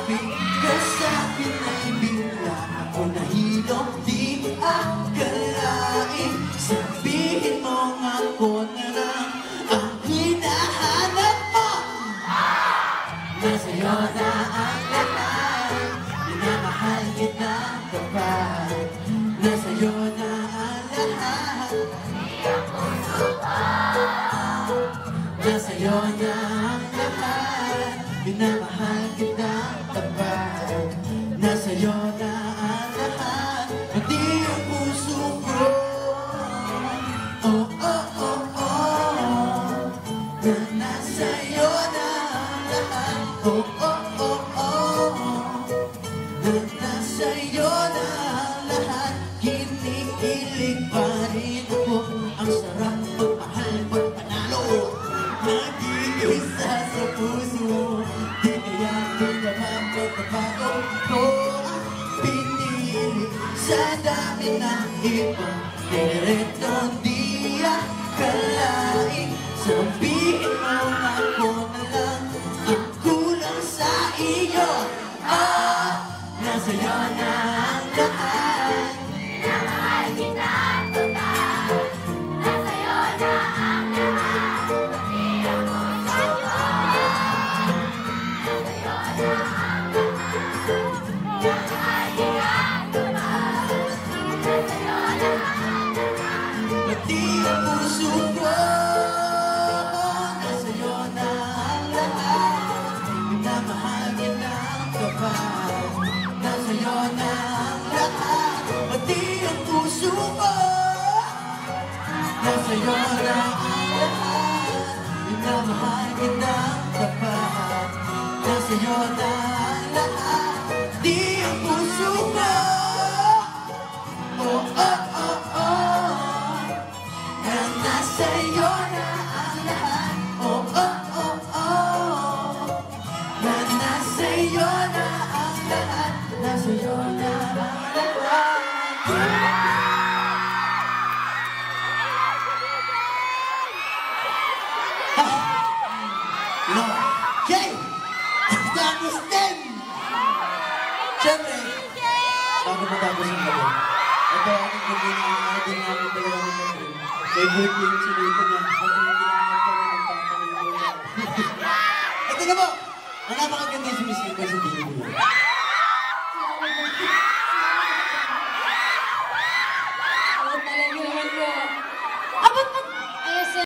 lumapit ka sa'kin ay bigla ako nahilong di akalain. Sabihin mo nga ako na lang ang hinahanap mo. Nasa'yo na ang lahat, minamahal kita kapag nasa'yo na ang lahat. Nasa'yo na ang lahat, minamahal kita kapag nasa'yo na ang lahat. Pati ang puso ko, oh, oh, oh, oh, na nasa'yo na ang lahat. Oh, oh, oh, oh, na nasa'yo na ang lahat. Kinikilig pa rin ako, ang sarap magmahal, magpanalo. Nag-iisa sa puso, di kaya pinapapagpapago ko ang pinili sa dami ng iba. Diretso di akalain, sabihin mo ako na lang ang kulang sa iyo. Oh, nasa'yo na ang lahat, minamahal kita total. Nasa'yo na ang lahat, pati ang puso ko. Nasa'yo na ang lahat, minamahal kita total. Nasa'yo na ang lahat, pati ang puso ko. Nasa'yo na ang lahat, minamahal kita kapag nasa'yo na ang lahat, pati ang puso ko. Nasa'yo na ang lahat, minamahal kita kapag nasa'yo na ang lahat, pati ang puso ko. Oh, oh, oh, oh, na nasa'yo na ang lahat. Oh, oh, oh, oh, na nasa'yo na ang lahat. Nasa'yo na ang lahat. No. Okay! Tapos din! Siyempre, bago matapos yung gabi, ito ang gabi na ating namin dalawang gabi. Favorite yung sinito niya. Pag hindi naman pa rin nagpapalibol niya. Ito na po! Ang napakaganda yung sumisikip sa TV.